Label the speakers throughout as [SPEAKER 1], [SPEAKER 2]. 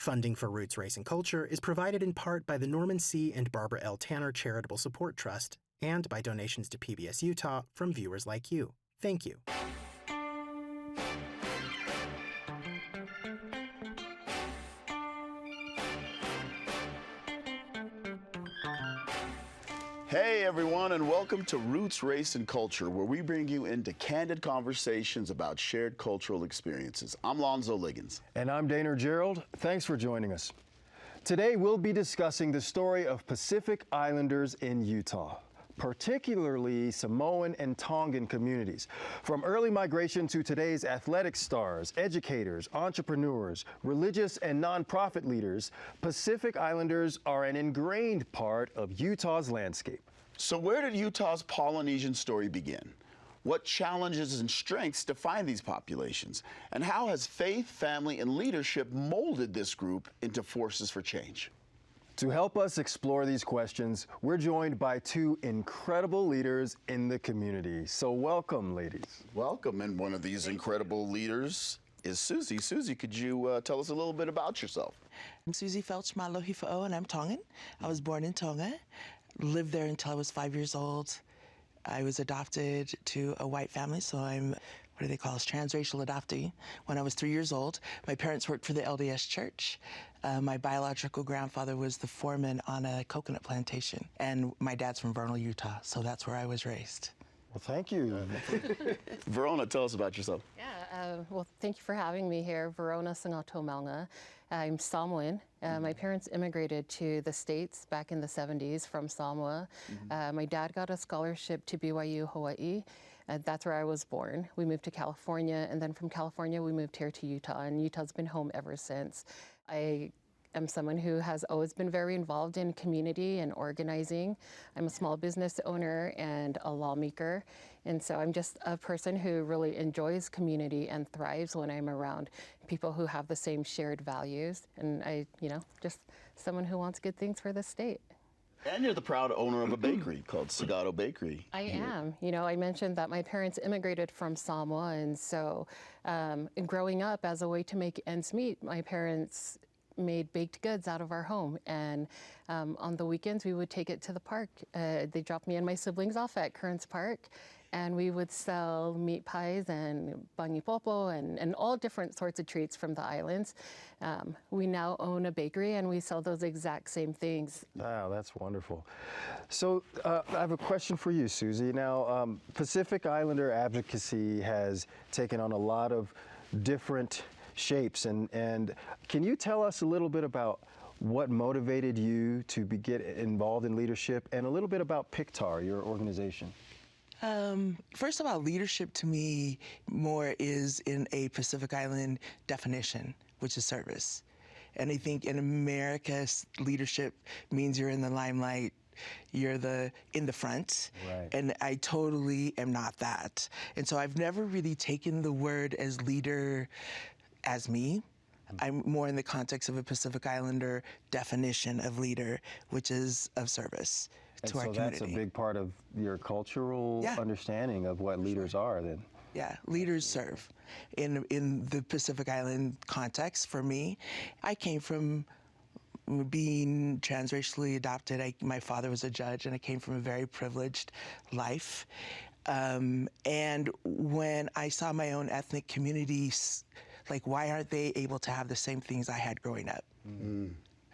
[SPEAKER 1] Funding for Roots Race and Culture is provided in part by the Norman C. and Barbara L. Tanner Charitable Support Trust and by donations to PBS Utah from viewers like you. Thank you.
[SPEAKER 2] Hey everyone, and welcome to Roots, Race, and Culture, where we bring you into candid conversations about shared cultural experiences. I'm Lonzo Liggins.
[SPEAKER 3] And I'm Daner Gerald. Thanks for joining us. Today we'll be discussing the story of Pacific Islanders in Utah, particularly Samoan and Tongan communities. From early migration to today's athletic stars, educators, entrepreneurs, religious and nonprofit leaders, Pacific Islanders are an ingrained part of Utah's landscape.
[SPEAKER 2] So where did Utah's Polynesian story begin? What challenges and strengths define these populations? And how has faith, family, and leadership molded this group into forces for change?
[SPEAKER 3] To help us explore these questions, we're joined by two incredible leaders in the community. So welcome, ladies.
[SPEAKER 2] Welcome, and one of these incredible leaders is Susie. Susie, could you tell us a little bit about yourself?
[SPEAKER 4] I'm Susie Felch Malohifa'o, and I'm Tongan. I was born in Tonga, lived there until I was 5 years old. I was adopted to a white family, so I'm, what do they call us, transracial adoptee. When I was 3 years old, my parents worked for the LDS Church. My biological grandfather was the foreman on a coconut plantation, and my dad's from Vernal, Utah, so that's where I was raised.
[SPEAKER 3] Well, thank you.
[SPEAKER 2] Verona, tell us about yourself.
[SPEAKER 5] Yeah, well, thank you for having me here. Verona Sangato Melnga. I'm Samoan. My parents immigrated to the States back in the 70s from Samoa. My dad got a scholarship to BYU Hawaii. That's where I was born. We moved to California, and then from California we moved here to Utah, and Utah's been home ever since. I am someone who has always been very involved in community and organizing. I'm a small business owner and a lawmaker, and so I'm just a person who really enjoys community and thrives when I'm around people who have the same shared values, and I, just someone who wants good things for the state.
[SPEAKER 2] And you're the proud owner of a bakery called Sagato Bakery.
[SPEAKER 5] I am. I mentioned that my parents immigrated from Samoa, and so growing up as a way to make ends meet, my parents made baked goods out of our home, and on the weekends we would take it to the park. They dropped me and my siblings off at Kearns Park, and we would sell meat pies and bangi popo and all different sorts of treats from the islands. We now own a bakery, and we sell those exact same things.
[SPEAKER 3] Wow, that's wonderful. So I have a question for you, Susie. Now, Pacific Islander advocacy has taken on a lot of different shapes, and can you tell us a little bit about what motivated you to get involved in leadership, and a little bit about PICTAR, your organization?
[SPEAKER 4] First of all, leadership to me more is in a Pacific Island definition, which is service. And I think in America, leadership means you're in the limelight, you're in the front,
[SPEAKER 3] right.
[SPEAKER 4] And I totally am not that. And so I've never really taken the word as leader as me. I'm more in the context of a Pacific Islander definition of leader, which is of service to our community.
[SPEAKER 3] That's a big part of your cultural understanding of what leaders are then.
[SPEAKER 4] Yeah, leaders serve. In the Pacific Island context, for me, I came from being transracially adopted. My father was a judge, and I came from a very privileged life. And when I saw my own ethnic communities, like, why aren't they able to have the same things I had growing up? Mm-hmm.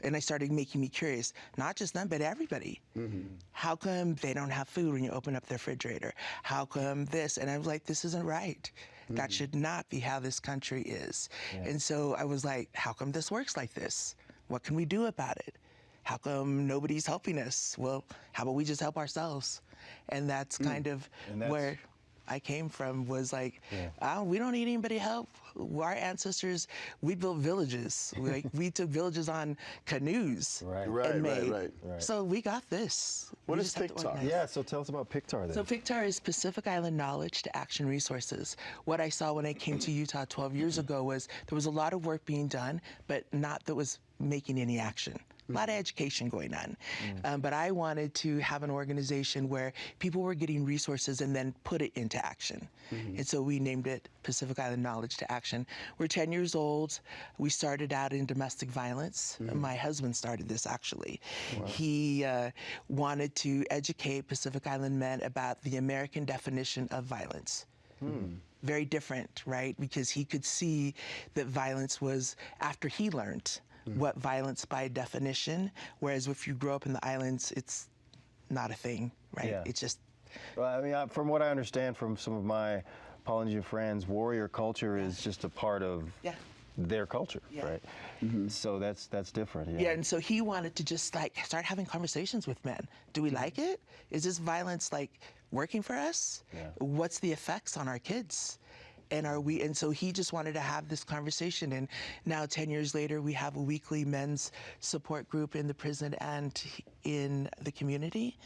[SPEAKER 4] And it started making me curious, not just them, but everybody. Mm-hmm. How come they don't have food when you open up their refrigerator? How come this? And I was like, this isn't right. Mm-hmm. That should not be how this country is. Yeah. And so I was like, how come this works like this? What can we do about it? How come nobody's helping us? Well, how about we just help ourselves? And that's kind of where I came from, was like, we don't need anybody help. Our ancestors, we built villages. We took villages on canoes.
[SPEAKER 2] Right.
[SPEAKER 4] So we got this.
[SPEAKER 2] What is PICTAR?
[SPEAKER 3] Yeah, so tell us about PICTAR then.
[SPEAKER 4] So PICTAR is Pacific Island Knowledge to Action Resources. What I saw when I came to Utah 12 years ago was there was a lot of work being done, but not that was making any action. A lot of education going on. But I wanted to have an organization where people were getting resources and then put it into action. And so we named it Pacific Island Knowledge to Action. We're 10 years old. We started out in domestic violence. My husband started this, actually. He wanted to educate Pacific Island men about the American definition of violence. Very different, right? Because he could see that violence was, after he learned what violence by definition, whereas if you grow up in the islands, it's not a thing, right?
[SPEAKER 3] Yeah.
[SPEAKER 4] It's just...
[SPEAKER 3] Well, I mean, from what I understand from some of my Polynesian friends, warrior culture is just a part of their culture, right? So that's different.
[SPEAKER 4] Yeah, and so he wanted to just like start having conversations with men. Do we like it? Is this violence like working for us? What's the effects on our kids? And and so he just wanted to have this conversation. And now 10 years later, we have a weekly men's support group in the prison and in the community,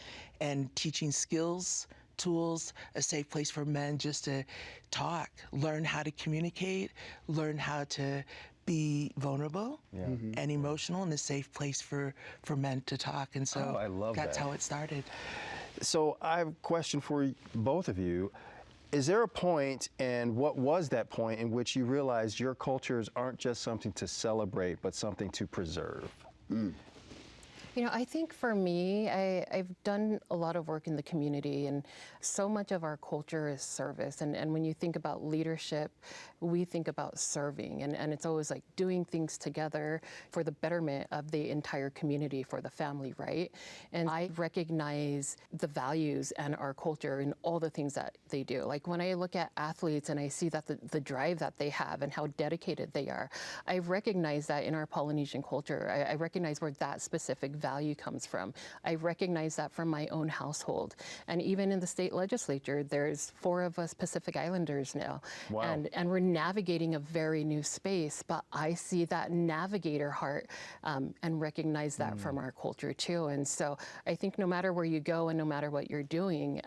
[SPEAKER 4] and teaching skills, tools, a safe place for men just to talk, learn how to communicate, learn how to be vulnerable and emotional, in a safe place for men to talk. And so
[SPEAKER 3] I love
[SPEAKER 4] that's
[SPEAKER 3] that.
[SPEAKER 4] how it started.
[SPEAKER 3] So I have a question for both of you. Is there a point, and what was that point, in which you realized your cultures aren't just something to celebrate, but something to preserve?
[SPEAKER 5] You know, I think for me, I've done a lot of work in the community, and so much of our culture is service. And when you think about leadership, we think about serving, and it's always like doing things together for the betterment of the entire community, for the family, right? And I recognize the values and our culture in all the things that they do. Like when I look at athletes and I see that the drive that they have and how dedicated they are, I recognize that in our Polynesian culture. I recognize where that specific value comes from. I recognize that from my own household. And even in the state legislature, there's 4 of us Pacific Islanders now.
[SPEAKER 3] Wow.
[SPEAKER 5] And we're navigating a very new space, but I see that navigator heart and recognize that from our culture too. And so I think no matter where you go and no matter what you're doing,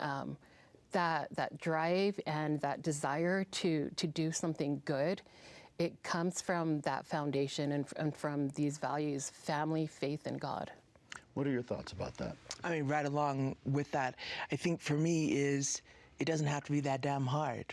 [SPEAKER 5] that drive and that desire to do something good, it comes from that foundation and from these values: family, faith, and God.
[SPEAKER 2] What are your thoughts about that?
[SPEAKER 4] I mean, right along with that, I think for me is it doesn't have to be that damn hard,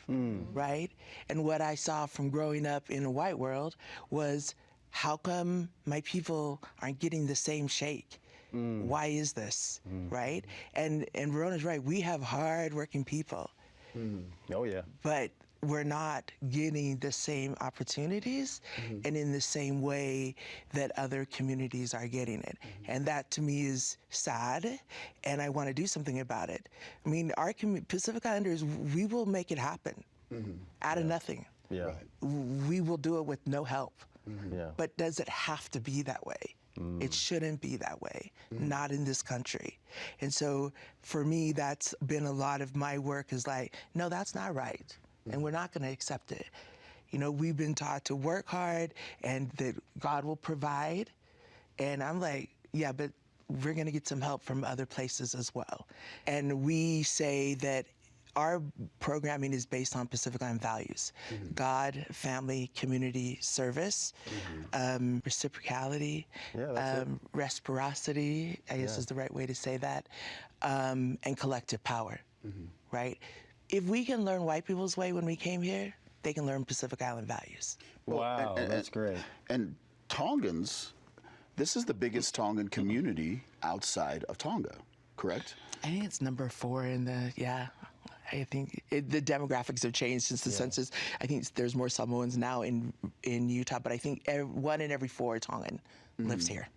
[SPEAKER 4] right? And what I saw from growing up in a white world was, how come my people aren't getting the same shake? Why is this, right? And Verona's right, we have hard-working people.
[SPEAKER 3] Oh, yeah.
[SPEAKER 4] But we're not getting the same opportunities and in the same way that other communities are getting it. And that to me is sad, and I want to do something about it. I mean, our Pacific Islanders, we will make it happen out of nothing.
[SPEAKER 3] Yeah.
[SPEAKER 4] We will do it with no help.
[SPEAKER 3] Yeah.
[SPEAKER 4] But does it have to be that way? It shouldn't be that way, not in this country. And so for me, that's been a lot of my work, is like, no, that's not right. And we're not going to accept it. You know, we've been taught to work hard and that God will provide. And I'm like, yeah, but we're going to get some help from other places as well. And we say that our programming is based on Pacific Island values: God, family, community, service, reciprocality, reciprocity, I guess is the right way to say that, and collective power, right? If we can learn white people's way when we came here, they can learn Pacific Island values.
[SPEAKER 3] Wow, that's great.
[SPEAKER 2] And Tongans, this is the biggest Tongan community outside of Tonga, correct?
[SPEAKER 4] I think it's number 4 in the, I think the demographics have changed since the census. I think there's more Samoans now in Utah, but I think 1 in every 4 Tongan lives here.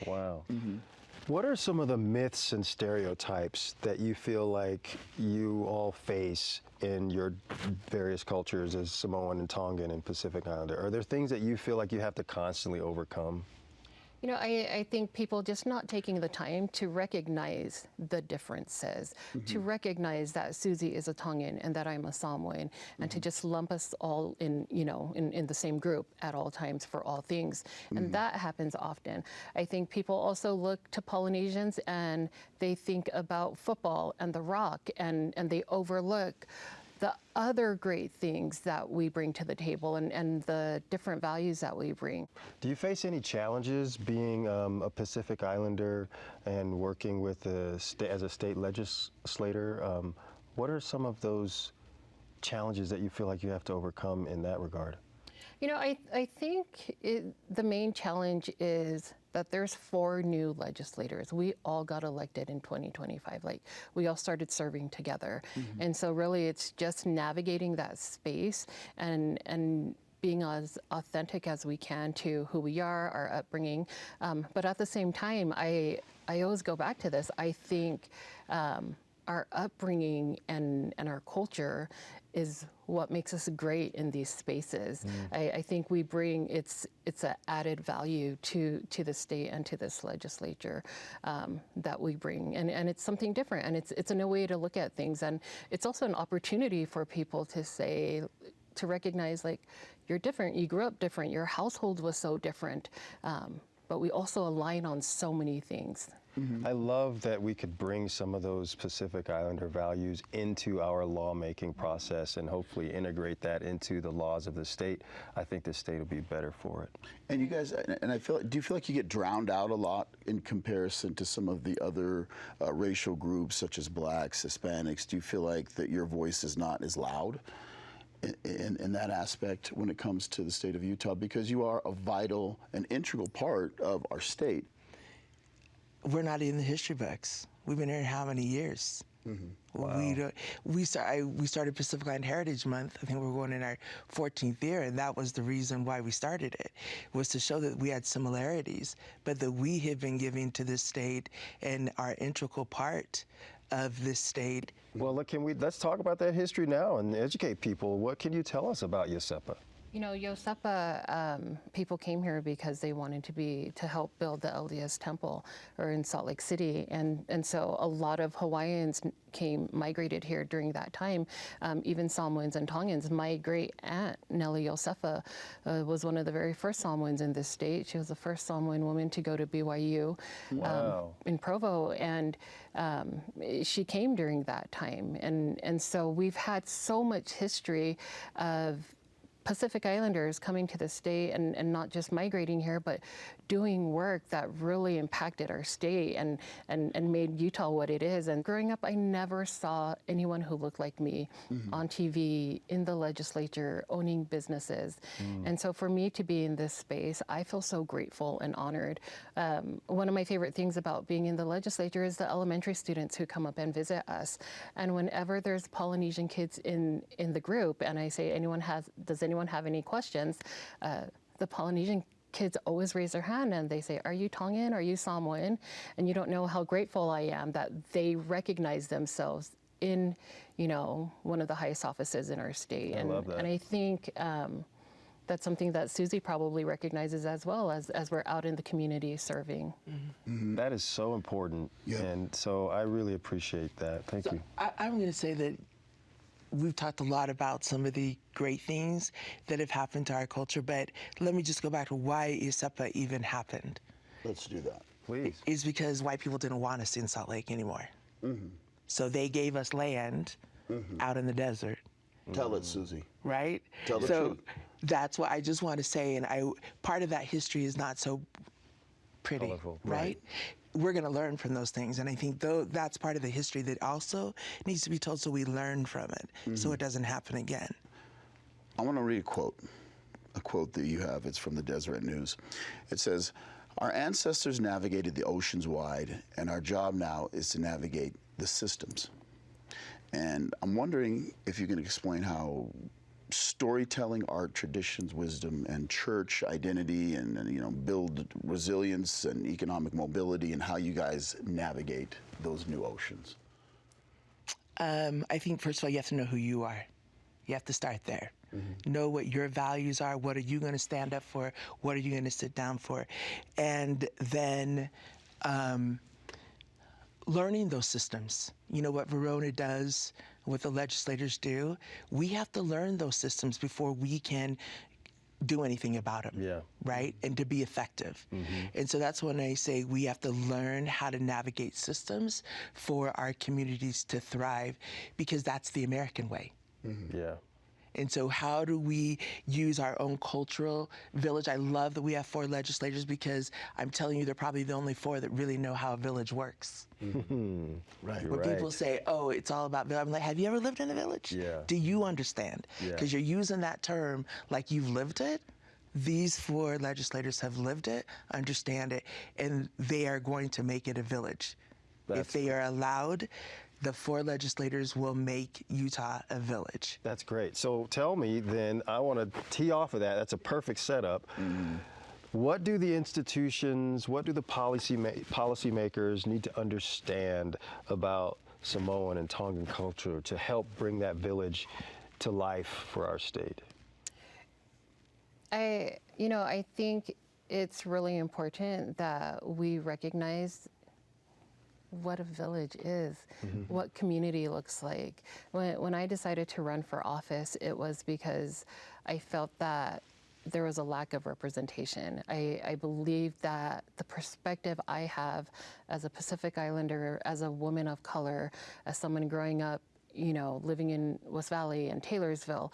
[SPEAKER 3] Wow. What are some of the myths and stereotypes that you feel like you all face in your various cultures as Samoan and Tongan and Pacific Islander? Are there things that you feel like you have to constantly overcome?
[SPEAKER 5] You know, I think people just not taking the time to recognize the differences, to recognize that Susie is a Tongan and that I'm a Samoan, and to just lump us all in, you know, in the same group at all times for all things. And that happens often. I think people also look to Polynesians and they think about football and the rock, and they overlook the other great things that we bring to the table and the different values that we bring.
[SPEAKER 3] Do you face any challenges being a Pacific Islander and working with as a state legislator? What are some of those challenges that you feel like you have to overcome in that regard?
[SPEAKER 5] You know, I think the main challenge is that there's 4 new legislators. We all got elected in 2025. Like, we all started serving together. And so really it's just navigating that space and being as authentic as we can to who we are, our upbringing. But at the same time, I always go back to this. I think our upbringing and our culture is what makes us great in these spaces. I think we bring, it's an added value to the state and to this legislature that we bring. And it's something different, and it's a new way to look at things. And it's also an opportunity for people to say, to recognize, like, you're different, you grew up different, your household was so different, but we also align on so many things.
[SPEAKER 3] I love that we could bring some of those Pacific Islander values into our lawmaking process and hopefully integrate that into the laws of the state. I think the state will be better for it.
[SPEAKER 2] And you guys, and I feel, do you feel like you get drowned out a lot in comparison to some of the other racial groups such as blacks, Hispanics? Do you feel like that your voice is not as loud in that aspect when it comes to the state of Utah? Because you are a vital and integral part of our state.
[SPEAKER 4] We're not in the history books. We've been here how many years?
[SPEAKER 3] Wow.
[SPEAKER 4] We started Pacific Island Heritage Month. I think we're going in our 14th year, and that was the reason why we started it, was to show that we had similarities, but that we have been giving to this state and are integral part of this state.
[SPEAKER 3] Well, let's talk about that history now and educate people. What can you tell us about Yosepa?
[SPEAKER 5] You know, Yosepa, people came here because they wanted to help build the LDS temple, or in Salt Lake City, and so a lot of Hawaiians migrated here during that time. Even Samoans and Tongans. My great aunt Nellie Yosepa was one of the very first Samoans in this state. She was the first Samoan woman to go to BYU in Provo, and she came during that time, and so we've had so much history of Pacific Islanders coming to the state and not just migrating here, but doing work that really impacted our state and made Utah what it is. And growing up, I never saw anyone who looked like me on TV, in the legislature, owning businesses. And so for me to be in this space, I feel so grateful and honored. One of my favorite things about being in the legislature is the elementary students who come up and visit us. And whenever there's Polynesian kids in the group, and I say, does anyone have any questions? The Polynesian kids always raise their hand and they say, are you Tongan? Are you Samoan? And you don't know how grateful I am that they recognize themselves in, you know, one of the highest offices in our state.
[SPEAKER 3] I love that.
[SPEAKER 5] And I think that's something that Susie probably recognizes as well as we're out in the community serving.
[SPEAKER 3] That is so important. And so I really appreciate that. Thank you.
[SPEAKER 4] I'm going to say that we've talked a lot about some of the great things that have happened to our culture, but let me just go back to why Yosepa even happened.
[SPEAKER 2] Let's do that.
[SPEAKER 3] Please.
[SPEAKER 4] It's because white people didn't want us in Salt Lake anymore. So they gave us land out in the desert.
[SPEAKER 2] Tell it, Susie.
[SPEAKER 4] Right?
[SPEAKER 2] Tell the truth.
[SPEAKER 4] That's what I just want to say, and part of that history is not so pretty,
[SPEAKER 3] colorful.
[SPEAKER 4] Right? We're going to learn from those things, and I think that's part of the history that also needs to be told so we learn from it, so it doesn't happen again.
[SPEAKER 2] I want to read a quote that you have. It's from the Deseret News. It says, "Our ancestors navigated the oceans wide, and our job now is to navigate the systems." And I'm wondering if you can explain how storytelling, art, traditions, wisdom, and church identity, and build resilience and economic mobility, and how you guys navigate those new oceans.
[SPEAKER 4] I think first of all, you have to know who you are. You have to start there. Know what your values are. What are you going to stand up for? What are you going to sit down for? And then learning those systems. You know what Verona does, what the legislators do. We have to learn those systems before we can do anything about them, right? And to be effective. And so that's when I say we have to learn how to navigate systems for our communities to thrive, because that's the American way.
[SPEAKER 3] Yeah.
[SPEAKER 4] And so how do we use our own cultural village? I love that we have 4 legislators because I'm telling you, they're probably the only 4 that really know how a village works.
[SPEAKER 2] Right.
[SPEAKER 4] When people say, oh, it's all about village, I'm like, have you ever lived in a village?
[SPEAKER 3] Yeah.
[SPEAKER 4] Do you understand?
[SPEAKER 3] Yeah.
[SPEAKER 4] Because you're using that term like you've lived it. These 4 legislators have lived it, understand it, and they are going to make it a village. If they are allowed, the 4 legislators will make Utah a village.
[SPEAKER 3] That's great. So tell me then, I want to tee off of that. That's a perfect setup. What do the institutions, what do the policymakers need to understand about Samoan and Tongan culture to help bring that village to life for our state?
[SPEAKER 5] I think it's really important that we recognize what a village is, what community looks like. When I decided to run for office, it was because I felt that there was a lack of representation. I believe that the perspective I have as a Pacific Islander, as a woman of color, as someone growing up, living in West Valley and Taylorsville,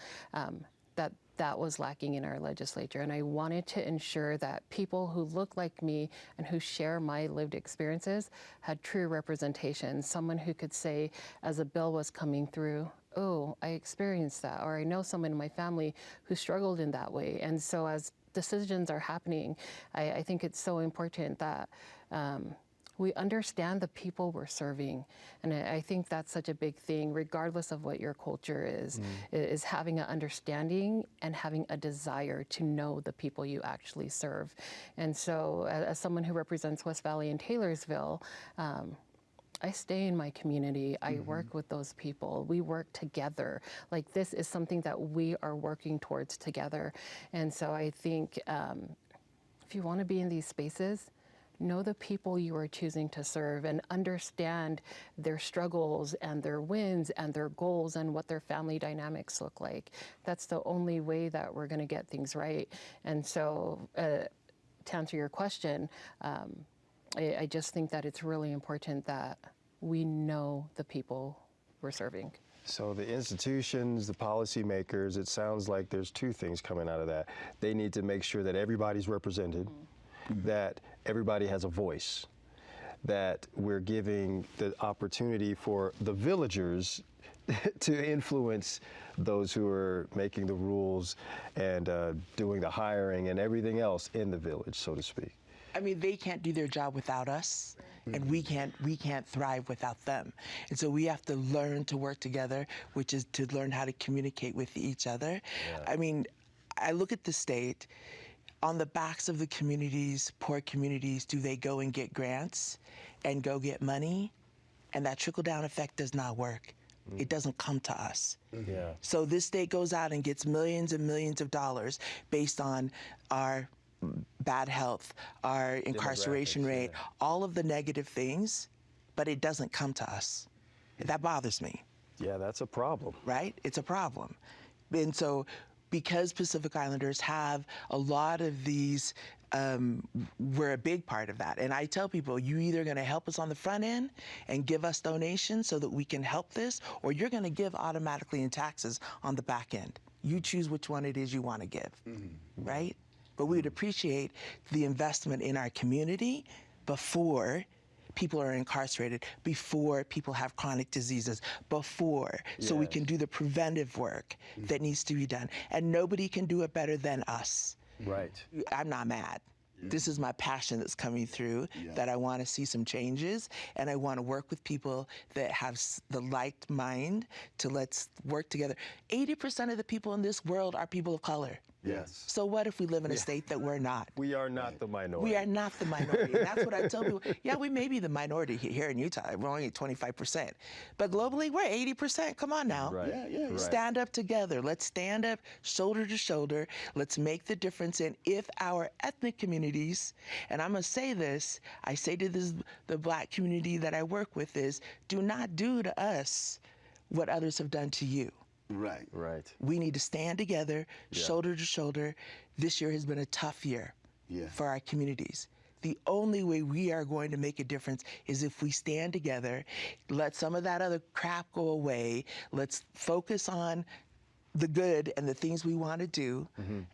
[SPEAKER 5] that was lacking in our legislature. And I wanted to ensure that people who look like me and who share my lived experiences had true representation. Someone who could say, as a bill was coming through, oh, I experienced that, or I know someone in my family who struggled in that way. And so as decisions are happening, I think it's so important that we understand the people we're serving. And I think that's such a big thing, regardless of what your culture is having an understanding and having a desire to know the people you actually serve. And so as someone who represents West Valley and Taylorsville, I stay in my community. I work with those people. We work together. Like, this is something that we are working towards together. And so I think if you want to be in these spaces, know the people you are choosing to serve and understand their struggles and their wins and their goals and what their family dynamics look like. That's the only way that we're going to get things right. And so to answer your question, I just think that it's really important that we know the people we're serving.
[SPEAKER 3] So the institutions, the policymakers, it sounds like there's 2 things coming out of that. They need to make sure that everybody's represented, that everybody has a voice, that we're giving the opportunity for the villagers to influence those who are making the rules and doing the hiring and everything else in the village, so to speak.
[SPEAKER 4] I mean, they can't do their job without us, and we can't thrive without them. And so we have to learn to work together, which is to learn how to communicate with each other. I mean, I look at the state. On the backs of the communities, poor communities, do they go and get grants and go get money? And that trickle-down effect does not work. It doesn't come to us. So this state goes out and gets millions and millions of dollars based on our bad health, our incarceration rate, all of the negative things, but it doesn't come to us. That bothers me.
[SPEAKER 3] Yeah, that's a problem.
[SPEAKER 4] Right? It's a problem. And so because Pacific Islanders have a lot of these, we're a big part of that. And I tell people, you either going to help us on the front end and give us donations so that we can help this, or you're going to give automatically in taxes on the back end. You choose which one it is you want to give, right? But we would appreciate the investment in our community before people are incarcerated, before people have chronic diseases, so we can do the preventive work that needs to be done. And nobody can do it better than us.
[SPEAKER 3] Right.
[SPEAKER 4] I'm not mad. This is my passion that's coming through, that I want to see some changes, and I want to work with people that have the like mind to let's work together. 80% of the people in this world are people of color.
[SPEAKER 3] Yes.
[SPEAKER 4] So what if we live in a state that we're not?
[SPEAKER 3] We are not the minority.
[SPEAKER 4] We are not the minority. And that's what I tell people. Yeah, we may be the minority here in Utah. We're only at 25%. But globally, we're 80%. Come on now.
[SPEAKER 3] Right.
[SPEAKER 2] Right.
[SPEAKER 4] Stand up together. Let's stand up shoulder to shoulder. Let's make the difference. And if our ethnic communities, and I'm going to say this, I say to the Black community that I work with is, do not do to us what others have done to you.
[SPEAKER 2] Right.
[SPEAKER 3] Right.
[SPEAKER 4] We need to stand together, shoulder to shoulder. This year has been a tough year for our communities. the only way we are going to make a difference is if we stand together, let some of that other crap go away, let's focus on the good and the things we want to do,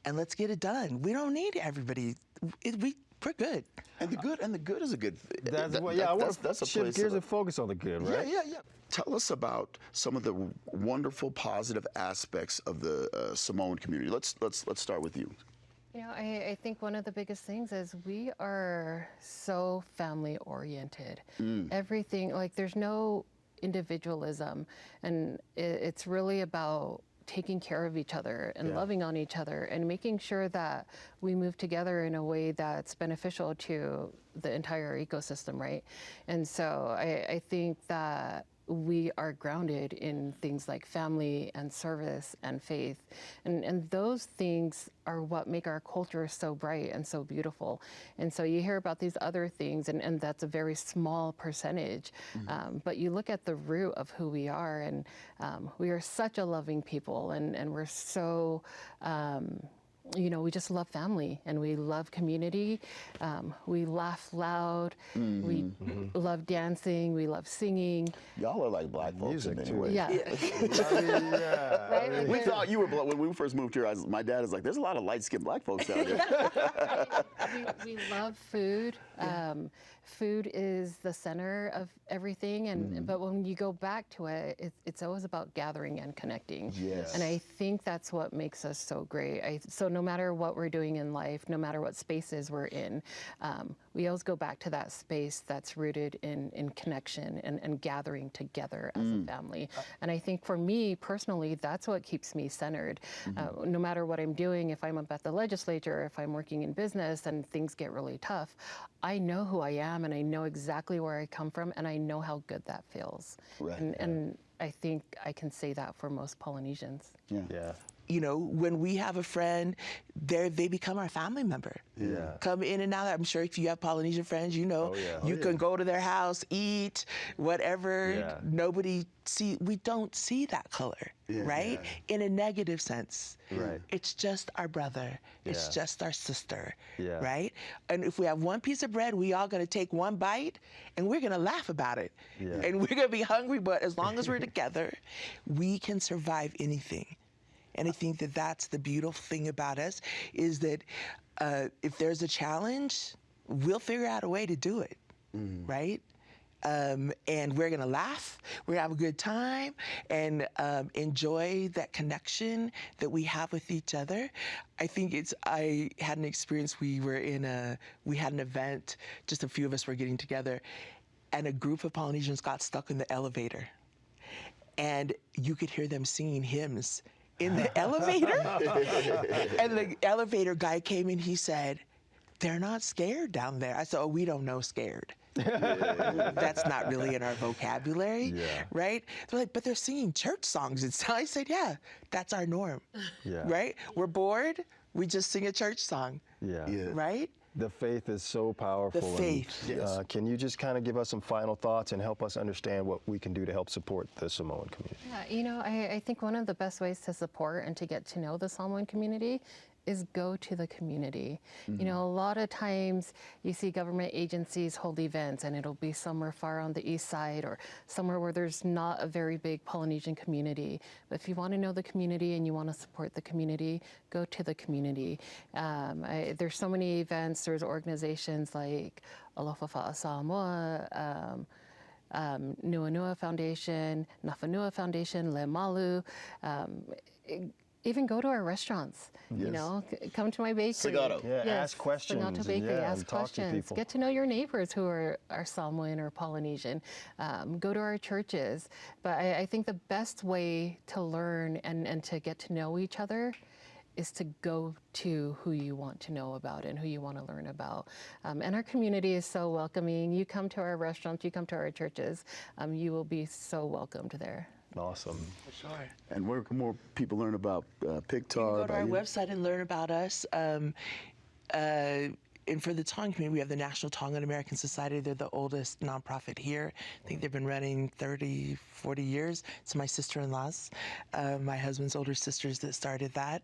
[SPEAKER 4] and let's get it done. We don't need everybody. We're good.
[SPEAKER 2] And the good is a good.
[SPEAKER 3] That's what.
[SPEAKER 2] I
[SPEAKER 3] want
[SPEAKER 2] that's
[SPEAKER 3] to
[SPEAKER 2] a
[SPEAKER 3] shift
[SPEAKER 2] place
[SPEAKER 3] gears
[SPEAKER 2] of-
[SPEAKER 3] and focus on the good, right?
[SPEAKER 2] Yeah. Tell us about some of the wonderful, positive aspects of the Samoan community. Let's start with you.
[SPEAKER 5] You know, I think one of the biggest things is we are so family oriented. Everything, like there's no individualism, and it's really about taking care of each other and loving on each other and making sure that we move together in a way that's beneficial to the entire ecosystem, right? And so I think that we are grounded in things like family and service and faith. And those things are what make our culture so bright and so beautiful. And so you hear about these other things, and that's a very small percentage. But you look at the root of who we are, and we are such a loving people, and we're so, you know, we just love family and we love community. We laugh loud. We love dancing. We love singing.
[SPEAKER 2] Y'all are like black folks in
[SPEAKER 3] Music,
[SPEAKER 2] many
[SPEAKER 3] too.
[SPEAKER 2] ways.
[SPEAKER 5] Yeah.
[SPEAKER 3] Yeah.
[SPEAKER 5] Right? Like
[SPEAKER 2] We
[SPEAKER 5] we're-
[SPEAKER 2] thought you were black when we first moved here. My dad is like, "There's a lot of light-skinned black folks down here."
[SPEAKER 5] we love food. Food is the center of everything, and but when you go back to it, it's always about gathering and connecting.
[SPEAKER 2] Yes.
[SPEAKER 5] And I think that's what makes us so great. So no matter what we're doing in life, no matter what spaces we're in, we always go back to that space that's rooted in connection and gathering together as a family. And I think for me personally, that's what keeps me centered. No matter what I'm doing, if I'm up at the legislature, if I'm working in business and things get really tough, I know who I am and I know exactly where I come from and I know how good that feels.
[SPEAKER 2] Right.
[SPEAKER 5] And I think I can say that for most Polynesians.
[SPEAKER 3] Yeah.
[SPEAKER 4] You know, when we have a friend, they become our family member.
[SPEAKER 3] Yeah.
[SPEAKER 4] Come in and out. I'm sure if you have Polynesian friends, you know,
[SPEAKER 3] Oh, yeah.
[SPEAKER 4] you can go to their house, eat, whatever.
[SPEAKER 3] Yeah.
[SPEAKER 4] We don't see that color, right? In a negative sense.
[SPEAKER 3] Right.
[SPEAKER 4] It's just our brother. It's
[SPEAKER 3] Yeah.
[SPEAKER 4] just our sister,
[SPEAKER 3] Yeah.
[SPEAKER 4] right? And if we have one piece of bread, we all gonna take one bite and we're gonna laugh about it.
[SPEAKER 3] Yeah.
[SPEAKER 4] And we're gonna be hungry, but as long as we're together, we can survive anything. And I think that that's the beautiful thing about us is that if there's a challenge, we'll figure out a way to do it, right? And we're gonna laugh, we're gonna have a good time, and enjoy that connection that we have with each other. I think I had an experience, we had an event, just a few of us were getting together, and a group of Polynesians got stuck in the elevator. And you could hear them singing hymns in the elevator. And the elevator guy came in, he said, "They're not scared down there." I said, "Oh, we don't know scared." That's not really in our vocabulary, right? They're like, "But they're singing church songs." And so I said, "Yeah, that's our norm, right? We're bored, we just sing a church song, right?"
[SPEAKER 3] The faith is so powerful.
[SPEAKER 4] The faith.
[SPEAKER 3] And, can you just kind of give us some final thoughts and help us understand what we can do to help support the Samoan community?
[SPEAKER 5] Yeah, you know, I think one of the best ways to support and to get to know the Samoan community is go to the community. You know, a lot of times you see government agencies hold events and it'll be somewhere far on the east side or somewhere where there's not a very big Polynesian community. But if you want to know the community and you want to support the community, go to the community. There's so many events, there's organizations like Alofa Fa'a Samoa, Nua Nua Foundation, Nafanua Foundation, Le Malu. Even go to our restaurants, you know, come to my bakery.
[SPEAKER 2] Sagado.
[SPEAKER 3] Yeah, ask questions
[SPEAKER 5] Sagado
[SPEAKER 3] and,
[SPEAKER 5] Bakery,
[SPEAKER 3] yeah,
[SPEAKER 5] ask
[SPEAKER 3] and talk to
[SPEAKER 5] questions.
[SPEAKER 3] people.
[SPEAKER 5] Get to know your neighbors who are Samoan or Polynesian. Go to our churches. But I think the best way to learn and to get to know each other is to go to who you want to know about and who you want to learn about. And our community is so welcoming. You come to our restaurants, you come to our churches, you will be so welcomed there.
[SPEAKER 3] Awesome.
[SPEAKER 4] For sure.
[SPEAKER 2] And where can more people learn about PICTAR?
[SPEAKER 4] You can go to our
[SPEAKER 2] about you?
[SPEAKER 4] website and learn about us. And for the Tongan community, we have the National Tongan American Society. They're the oldest nonprofit here. I think they've been running 30, 40 years. It's my sister-in-law's, my husband's older sisters that started that.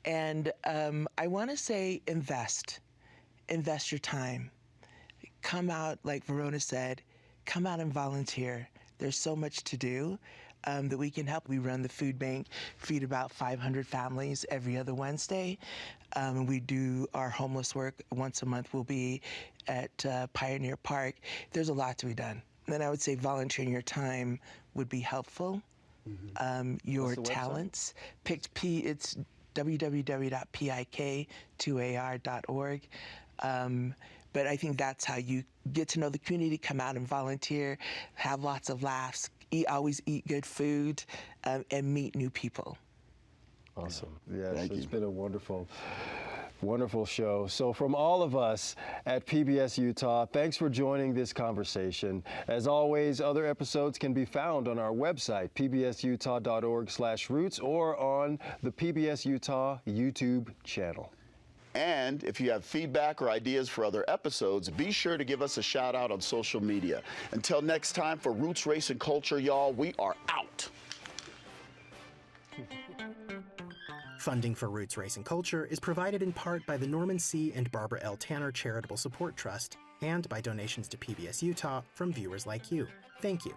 [SPEAKER 4] And I want to say invest your time. come out, like Verona said, come out and volunteer. There's so much to do that we can help. We run the food bank, feed about 500 families every other Wednesday. We do our homeless work once a month. We'll be at Pioneer Park. There's a lot to be done. Then I would say volunteering your time would be helpful. Your talents. It's www.pik2ar.org. But I think that's how you get to know the community, come out and volunteer, have lots of laughs, always eat good food, and meet new people.
[SPEAKER 3] Awesome. Yes,
[SPEAKER 2] Thank
[SPEAKER 3] it's
[SPEAKER 2] you.
[SPEAKER 3] been a wonderful show. So from all of us at PBS Utah, thanks for joining this conversation. As always, other episodes can be found on our website, pbsutah.org/roots, or on the PBS Utah YouTube channel.
[SPEAKER 2] And if you have feedback or ideas for other episodes, be sure to give us a shout out on social media. Until next time, for Roots, Race, and Culture, y'all, we are out.
[SPEAKER 1] Funding for Roots, Race, and Culture is provided in part by the Norman C. and Barbara L. Tanner Charitable Support Trust and by donations to PBS Utah from viewers like you. Thank you.